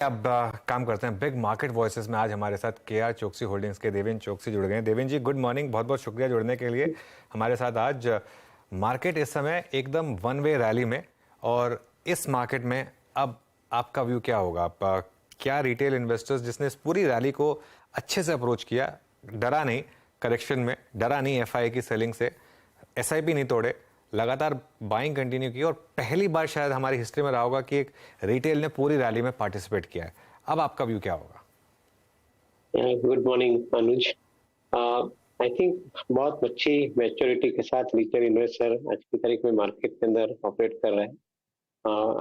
अब काम करते हैं बिग मार्केट वॉइसेस में। आज हमारे साथ केआर चोक्सी होल्डिंग्स के देवेन चोक्सी जुड़ गए हैं। देवेन जी, गुड मॉर्निंग, बहुत बहुत शुक्रिया जुड़ने के लिए हमारे साथ। आज मार्केट इस समय एकदम वन वे रैली में, और इस मार्केट में अब आपका व्यू क्या होगा? आप क्या रिटेल इन्वेस्टर्स जिसने इस पूरी रैली को अच्छे से अप्रोच किया, डरा नहीं करेक्शन में, डरा नहीं एफआई की सेलिंग से, एसआईपी नहीं तोड़े, लगातार बाइंग कंटिन्यू की, और पहली बार शायद हमारी हिस्ट्री में रहा होगा कि एक रिटेल ने पूरी रैली में पार्टिसिपेट किया है। अब आपका व्यू क्या होगा? Good morning Anuj. I think बहुत अच्छी मैच्योरिटी के साथ रिटेल इन्वेस्टर आज की तारीख में मार्केट के अंदर ऑपरेट कर रहे हैं।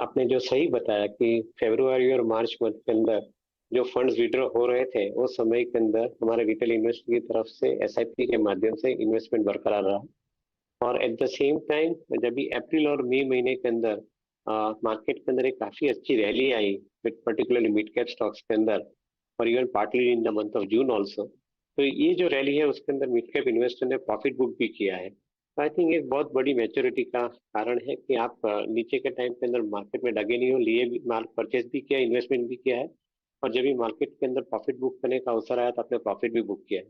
आपने जो सही बताया कि फरवरी और मार्च मंथ के अंदर जो फंड्स विड्रॉ हो रहे थे वो समय के अंदर हमारे रिटेल इन्वेस्टर की तरफ से एसआईपी के माध्यम से इन्वेस्टमेंट बरकरार रहा। और एट द सेम टाइम जब भी अप्रैल और मई महीने के अंदर मार्केट के अंदर एक काफी अच्छी रैली आई, पर्टिकुलरली मिड कैप स्टॉक्स के अंदर, और even partly in the month of June also, तो ये जो रैली है उसके अंदर मिड कैप इन्वेस्टर ने प्रॉफिट बुक भी किया है। तो आई थिंक एक बहुत बड़ी मैच्योरिटी का कारण है कि आप नीचे के टाइम के अंदर मार्केट में डगे नहीं हो, लिए भी माल परचेज भी किया, इन्वेस्टमेंट भी किया है, और जब भी मार्केट के अंदर प्रॉफिट बुक करने का अवसर आया तो आपने प्रॉफिट भी बुक किया है।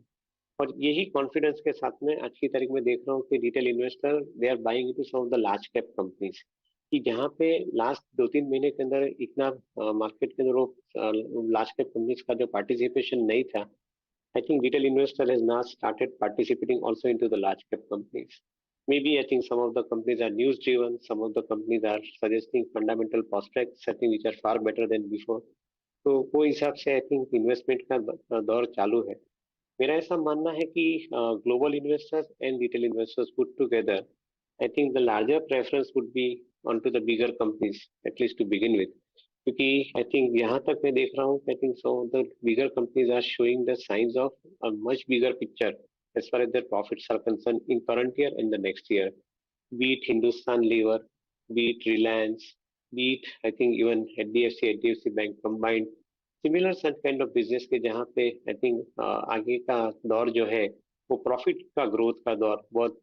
और यही कॉन्फिडेंस के साथ में आज की तारीख में देख रहा हूँ कि retail investor they are buying into some of the large cap companies, कि जहाँ पे लास्ट 2-3 महीने के अंदर इतना मार्केट के अंदर वो लार्ज कैप कंपनीज का जो पार्टिसिपेशन नहीं था। I think retail investor has now started participating also into the large cap companies. Maybe I think some of the companies are news driven, some of the companies are suggesting fundamental prospects, I think which are far better than before. तो वो हिसाब से I think investment का दौर चालू है। मेरा ऐसा मानना है कि global investors and retail investors put together, I think the larger preference would be on to the bigger companies at least to begin with. क्योंकि आई थिंक यहाँ तक मैं देख रहा हूँ, I think so the bigger companies are showing the signs of a much bigger picture as far as their profits are concerned in current year and the next year. Be it Hindustan Lever, be it Reliance, be it I think even HDFC Bank combined, similar such kind of business के जहाँ पे I think आगे का दौर जो है वो profit का ग्रोथ का दौर बहुत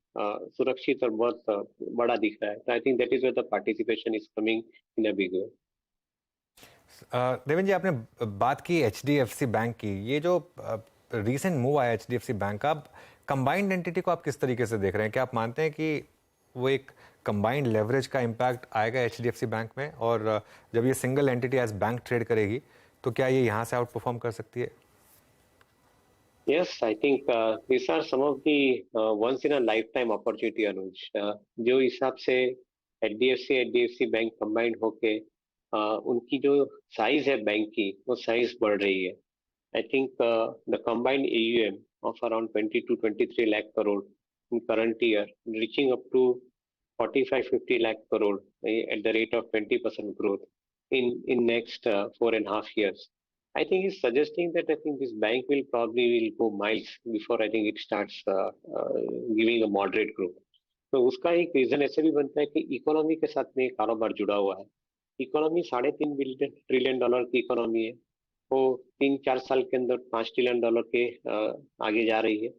सुरक्षित और बहुत बड़ा दिख रहा है। तो I think that is where the participation is coming in a big way. Deven ji, आपने बात की एचडीएफसी बैंक की। ये जो रीसेंट मूव आया एचडीएफसी बैंक का, कंबाइंड एंटिटी को आप किस तरीके से देख रहे हैं? क्या आप मानते हैं कि वो एक कंबाइंड लेवरेज का इम्पैक्ट आएगा एचडीएफसी बैंक में, और जब ये single entity as bank trade करेगी तो क्या ये यहाँ से आउट परफॉर्म कर सकती है? Yes, I think these are some of the once in a lifetime opportunity, Anuj. जो हिसाब से एचडीएफसी बैंक कंबाइंड होके उनकी जो साइज है बैंक की वो साइज बढ़ रही है। I think the combined AUM of around 20 to 23 lakh crore in current year, reaching up to 45-50 lakh crore at the rate of 20% growth in next 4.5 years. I think he's suggesting that I think this bank will probably will go miles before I think it starts giving a moderate growth. तो उसका एक reason ऐसे भी बनता है कि economy के साथ में कारोबार जुड़ा हुआ है। इकोनॉमी $3.5 ट्रिलियन की इकोनॉमी है, वो 3-4 साल के अंदर $5 ट्रिलियन के आगे जा रही है,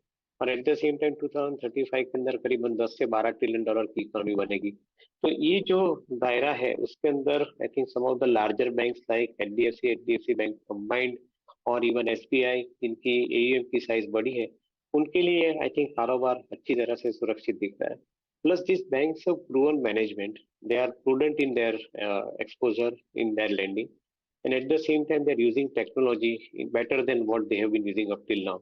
और एट द सेम टाइम 2035 के अंदर करीबन $10 से $12 ट्रिलियन की इकोनॉमी बनेगी। तो ये जो दायरा है उसके अंदर I think some of the larger banks like HDFC bank combined और इवन एसबीआई, जिनकी एयूएम की साइज बड़ी है, उनके लिए आई थिंक कारोबार अच्छी तरह से सुरक्षित दिख रहा है। Plus this banks have proven management, they are prudent in their exposure in their lending, and at the same time they're using technology better than what they have been using up till now.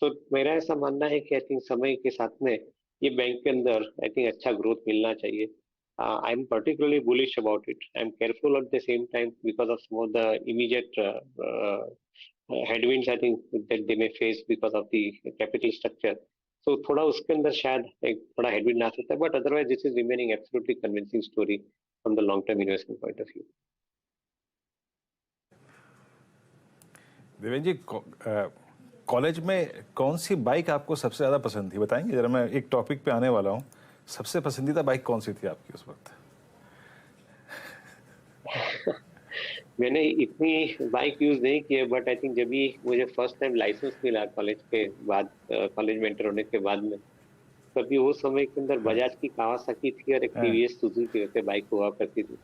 तो मेरा ऐसा मानना है कि I think समय के साथ में ये बैंक के अंदर आई थिंक अच्छा ग्रोथ मिलना चाहिए। I am particularly bullish about it. I am careful at the same time because of some of the immediate headwinds I think that they may face because of the capital structure. So थोड़ा उसके अंदर शायद एक थोड़ा headwind आ सकता है, but otherwise this is remaining absolutely convincing story from the long term investment point of view. Deven ji, college में कौन सी बाइक आपको सबसे ज़्यादा पसंद थी, बताएंगे जरा? मैं एक टॉपिक पे आने वाला हूँ। सबसे पसंदीदा बाइक कौन सी थी आपकी उस वक्त? मैंने इतनी बाइक यूज नहीं की है, बट आई थिंक जब भी मुझे फर्स्ट टाइम लाइसेंस मिला कॉलेज के बाद, कॉलेज में एंटर होने के बाद में, तभी वो समय के अंदर बजाज की कावासाकी थी और एक टीवीएस सुजुकी की बाइक हुआ करती थी।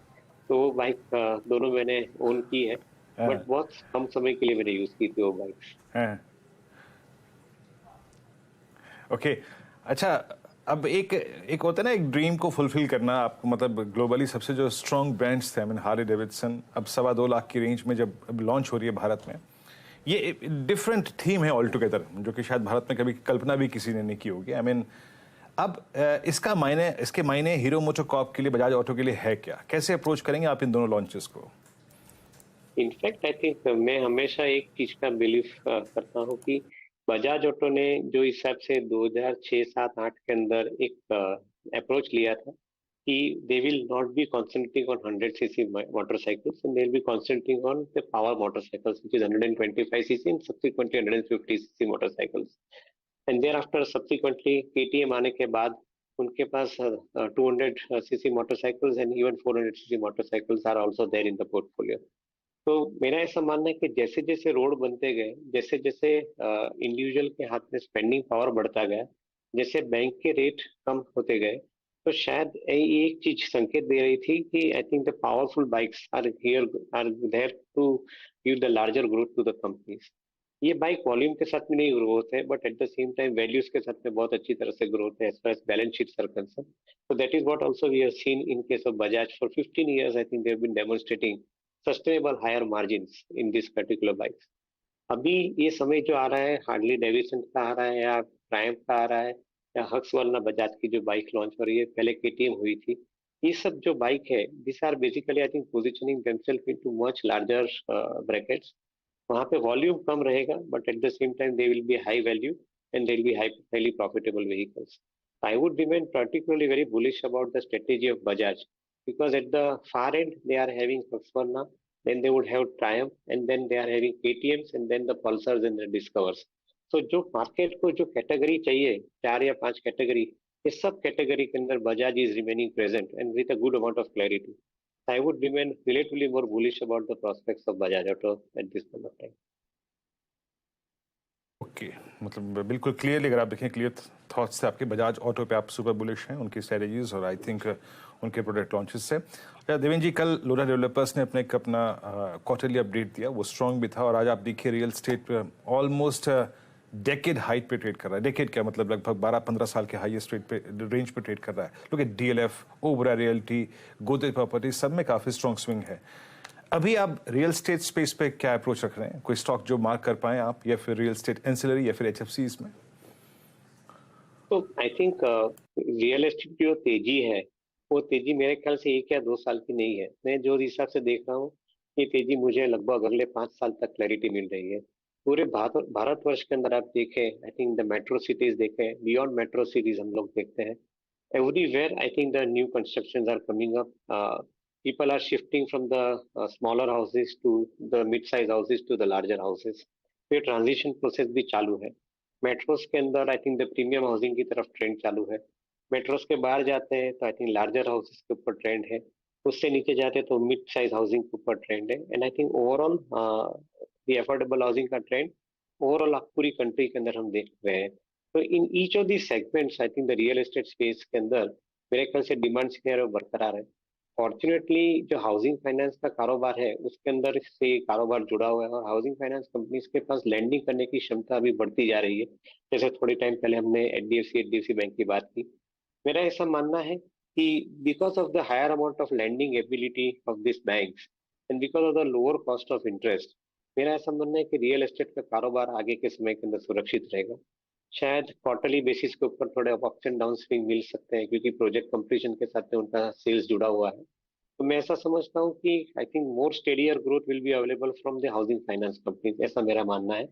तो वो बाइक दोनों मैंने ओन की है। बट बहुत कम समय के लिए मैंने यूज की थी वो बाइक्स। हाँ, ओके। अच्छा, अब एक एक होता है ना, एक ड्रीम को फुलफिल करना आपको, मतलब ग्लोबली सबसे जो स्ट्रॉन्ग ब्रांड्स थे, आई मीन हार्ले डेविडसन, अब 2.25 लाख की रेंज में जब अब लॉन्च हो रही है भारत में, ये डिफरेंट थीम है ऑल टुगेदर, जो कि शायद भारत में कभी कल्पना भी किसी ने नहीं की होगी। आई मीन अब इसके मायने हीरो मोटोकॉर्प के लिए, बजाज ऑटो के लिए है क्या? कैसे अप्रोच करेंगे आप इन दोनों लॉन्चेस को? इनफैक्ट आई थिंक मैं हमेशा एक चीज का बिलीव करता हूँ कि बजाज ऑटो ने जो हिसाब से 2006, 7, 8 के अंदर एक अप्रोच लिया था कि they will not be concentrating on 100 cc motorcycles and they'll be concentrating on the power motorcycles which is 125 cc and subsequently 150 cc motorcycles, and thereafter subsequently KTM आने के बाद उनके पास 200 cc motorcycles and even 400 cc motorcycles are also there in the portfolio. तो मेरा ऐसा मानना है कि जैसे जैसे रोड बनते गए, जैसे जैसे इंडिविजुअल के हाथ में स्पेंडिंग पावर बढ़ता गया, जैसे बैंक के रेट कम होते गए, तो शायद ये एक चीज संकेत दे रही थी कि I think the powerful bikes are here, are there to give the larger growth to the companies. ये बाइक वॉल्यूम के साथ में नहीं ग्रोथ है, but at the same time values के साथ में बहुत अच्छी तरह से ग्रोथ है as far as balance sheets are concern. So that is what also we have seen in case of Bajaj. For 15 years, I think they have been demonstrating sustainable higher margins in this particular bikes. अभी ये समय जो आ रहा है, Harley Davidson का आ रहा है या ट्रायम्फ का आ रहा है या हक्स वरना बजाज की जो बाइक लॉन्च हो रही है, पहले केटीएम हुई थी, ये सब जो बाइक है, this are basically I think positioning themselves into much larger brackets. वहाँ पे वॉल्यूम कम रहेगा, but at the same time they will be high value and they will be highly profitable vehicles. I would remain particularly very bullish about the strategy of Bajaj because at the far end they are having Husqvarna, then they would have Triumph, and then they are having KTMs, and then the Pulsars and the Discovers. So जो market को जो category चाहिए, 4 या 5 category, ये सब category के अंदर Bajaj is remaining present and with a good amount of clarity. I would remain relatively more bullish about the prospects of Bajaj Auto at this point of time. Okay, मतलब बिल्कुल clearly अगर आप देखें, clear thoughts से आपके Bajaj auto पे आप super bullish हैं, उनकी स्ट्रेटजीज और आई थिंक उनके प्रोडक्ट लॉन्चेस से। अच्छा देवेन जी, कल लोरा डेवलपर्स ने अपने अपना क्वार्टरली अपडेट दिया, वो स्ट्रॉन्ग भी था, और आज आप देखिए रियल स्टेट पे ऑलमोस्ट डेकेड हाइट पे ट्रेड कर रहा है। डेकेड क्या मतलब, लगभग 12-15 साल के हाईएस्ट रेट पे रेंज पे ट्रेड कर रहा है। लोग DLF, Obra realty, Godrej property, सब में काफी स्ट्रॉन्ग स्विंग है। अभी आप रियल स्टेट स्पेस पे क्या अप्रोच रख रहे हैं? कोई स्टॉक जो मार्क कर पाए आप, या फिर रियल स्टेट एंसिलरी या फिर एचएफसी इसमें? तो आई थिंक रियल एस्टेट की जो तेजी है, वो तेजी मेरे ख्याल से 1 या 2 साल की नहीं है। मैं जो हिसाब से देख रहा हूँ, ये तेजी मुझे लगभग अगले 5 साल तक क्लैरिटी मिल रही है। पूरे भारतवर्ष के अंदर आप देखें, आई थिंक द मेट्रो सिटीज देखें, बियॉन्ड मेट्रो सिटीज हम लोग देखते हैं, everywhere I think the new constructions are coming up. People are shifting from the smaller houses to the mid-size houses to the larger houses. तो ये transition process भी चालू है। मेट्रोस के अंदर I think the premium housing की तरफ trend चालू है। मेट्रोस के बाहर जाते हैं तो आई थिंक लार्जर हाउसेस के ऊपर ट्रेंड है। उससे नीचे जाते हैं तो मिड साइज हाउसिंग के ऊपर ट्रेंड है। And I think overall the affordable housing का ट्रेंड ओवरऑल आप पूरी कंट्री के अंदर हम देख रहे हैं। तो in each of the segments I think the real estate space के अंदर मेरे ख्याल से डिमांड जो है वो बरकरार है। फॉर्चुनेटली जो हाउसिंग फाइनेंस का कारोबार है, उसके अंदर से कारोबार जुड़ा हुआ है और हाउसिंग फाइनेंस कंपनीज के पास लैंडिंग करने की क्षमता अभी बढ़ती जा रही है। जैसे थोड़ी टाइम पहले हमने एचडीएफसी बैंक की बात की। मेरा ऐसा मानना है कि because of the higher amount of landing ability of this banks and because of the lower cost of interest, मेरा ऐसा मानना है कि रियल एस्टेट का कारोबार आगे के समय के अंदर सुरक्षित रहेगा। शायद क्वार्टरली बेसिस के ऊपर थोड़े अप्स एंड डाउन स्विंग मिल सकते हैं क्योंकि प्रोजेक्ट कंप्लीशन के साथ में उनका सेल्स जुड़ा हुआ है। तो मैं ऐसा समझता हूँ कि I think more steadier growth will be available from the housing finance companies, ऐसा मेरा मानना है।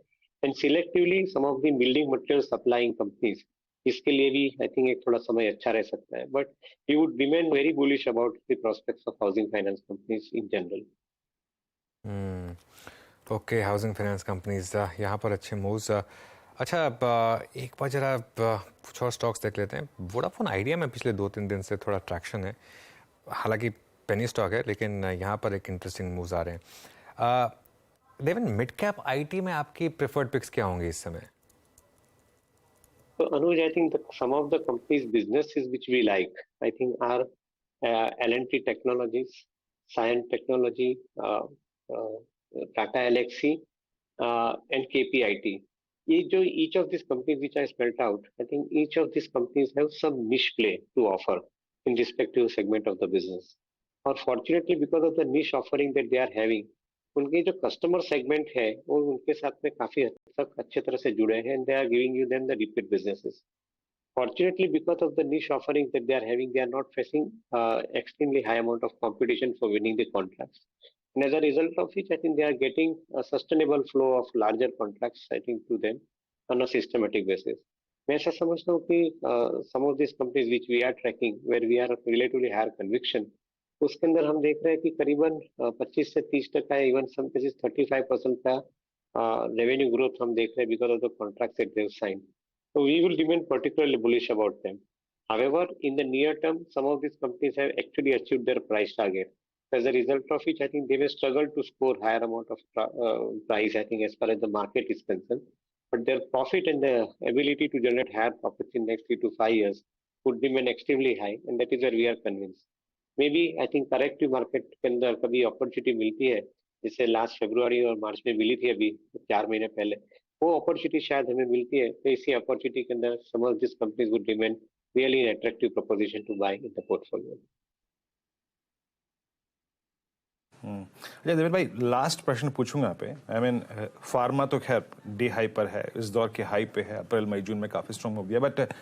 And selectively some of the building material supplying companies, इसके लिए भी आई थिंक एक थोड़ा समय अच्छा रह सकता है। But we would remain very bullish about the prospects of housing finance companies in general. Okay, housing finance companies यहाँ पर अच्छे मूव्स। अच्छा, अब एक बार जरा कुछ और स्टॉक्स देख लेते हैं। वोडाफोन आइडिया में पिछले 2-3 दिन से थोड़ा ट्रैक्शन है, हालांकि पेनी स्टॉक है, लेकिन यहाँ पर एक इंटरेस्टिंग मूव्स आ रहे हैं। देवन, मिड कैप आईटी में आपकी प्रेफर्ड पिक्स क्या होंगे इस समय? So Anuj, I think some of the companies' businesses which we like, I think are L&T Technologies, Cyan Technology, Tata Elxsi and KPIT. ये जो each of these companies which I spelled out, I think each of these companies have some niche play to offer in respective segment of the business. और fortunately because of the niche offering that they are having, उनके जो customer segment है वो उनके साथ में काफी हद तक अच्छे तरह से जुड़े हैं and they are giving you them the repeat businesses. Fortunately, because of the niche offerings that they are having, they are not facing extremely high amount of competition for winning the contracts. And as a result of which, I think they are getting a sustainable flow of larger contracts, I think, to them on a systematic basis. मैं ऐसा समझता हूँ कि some of these companies which we are tracking, where we are relatively higher conviction, उसके अंदर हम देख रहे हैं कि करीबन 25 से 30% या even some cases 35% का revenue growth हम देख रहे हैं because of the contracts that they have signed. So we will remain particularly bullish about them. However, in the near term, some of these companies have actually achieved their price target. As a result of which, I think they may struggle to score higher amount of price, I think, as far as the market is concerned. But their profit and the ability to generate higher profits in next 3 to 5 years would remain extremely high, and that is where we are convinced. Maybe I think corrective market के अंदर कभी opportunity मिलती है, जैसे last फरवरी और मार्च में मिली थी अभी 4 महीने पहले, वो अपॉर्चुनिटी शायद हमें मिलती है, तो इसी अपॉर्चुनिटी के अंदर some of these companies would remain really an attractive proposition to buy in the portfolio. अच्छा देवेन भाई, लास्ट प्रश्न पूछूंगा आप पे. आई मीन फार्मा तो खैर डे हाई पर है, इस दौर के हाई पे है, अप्रैल मई जून में काफी स्ट्रॉन्ग हो गया, बट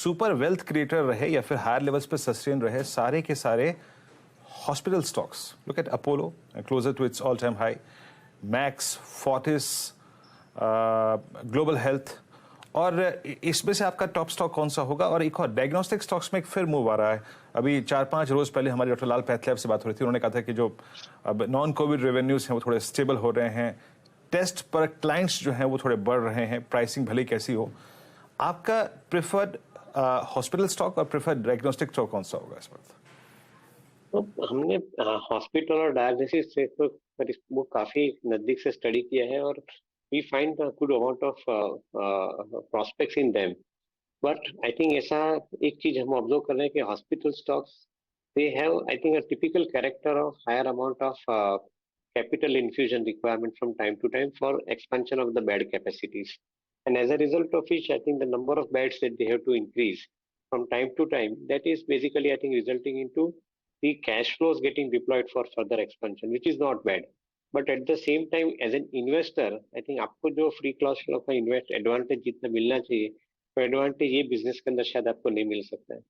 सुपर वेल्थ क्रिएटर रहे या फिर हायर लेवल्स पे सस्टेन रहे सारे के सारे hospital stocks. Look at Apollo closer to its all time high, Max, Fortis, Global Health, और इसमें से आपका टॉप स्टॉक कौन सा होगा? और एक और डायग्नोस्टिक स्टॉक्स में एक फिर मूव आ रहा है. अभी 4-5 रोज पहले हमारे डॉक्टर लाल पैथलेब से बात हो रही थी, उन्होंने कहा था कि जो अब नॉन कोविड रेवेन्यूज हैं वो थोड़े स्टेबल हो रहे हैं, टेस्ट पर क्लाइंट्स जो हैं वो थोड़े बढ़ रहे हैं, प्राइसिंग भले कैसी हो. आपका प्रेफर्ड हॉस्पिटल स्टॉक और प्रेफर्ड डायग्नोस्टिक स्टॉक कौन सा होगा इस वक्त? तो हमने हॉस्पिटल और डायग्नोसिस से तो वो काफी नजदीक से स्टडी किया है और we find a good amount of prospects in them. But I think ऐसा एक चीज हम ऑब्जर्व कर रहे हैं कि hospital stocks they have, I think, a typical character of higher amount of capital infusion requirement from time to time for expansion of the bed capacities. And as a result of which, I think the number of beds that they have to increase from time to time, that is basically, I think, resulting into the cash flows getting deployed for further expansion, which is not bad. But at the same time as an investor I think आपको जो free cash flow का invest advantage जितना मिलना चाहिए वो advantage ये business के अंदर शायद आपको नहीं मिल सकता है.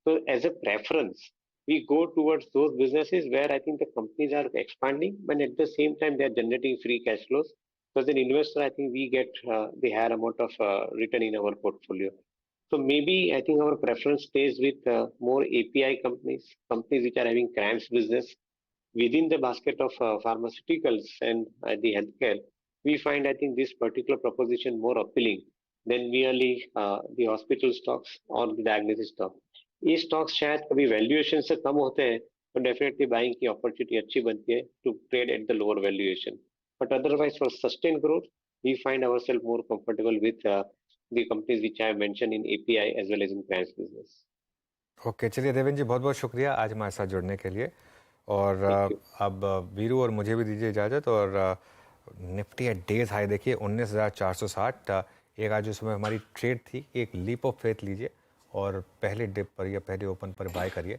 तो as a preference we go towards those businesses where I think the companies are expanding but at the same time they are generating free cash flows. So as an investor I think we get the higher amount of return in our portfolio. So maybe I think our preference stays with more API companies which are having CRAMS business within the basket of pharmaceuticals and the healthcare. We find, I think, this particular proposition more appealing than merely the hospital stocks or the diagnosis stock. ये stocks शायद कभी valuation से कम होते हैं तो definitely buying की opportunity अच्छी बनती है to trade at the lower valuation. But otherwise, for sustained growth, we find ourselves more comfortable with the companies which I have mentioned in API as well as in CRAMS business. Okay, चलिए देवेन जी, बहुत बहुत शुक्रिया आज हमारे साथ जुड़ने के लिए. और अब वीरू और मुझे भी दीजिए इजाज़त. और निफ्टी एट डेज हाई देखिए 19,460. एक आज उसमें हमारी ट्रेड थी, एक लीप ऑफ फेथ लीजिए और पहले डिप पर या पहले ओपन पर बाय करिए.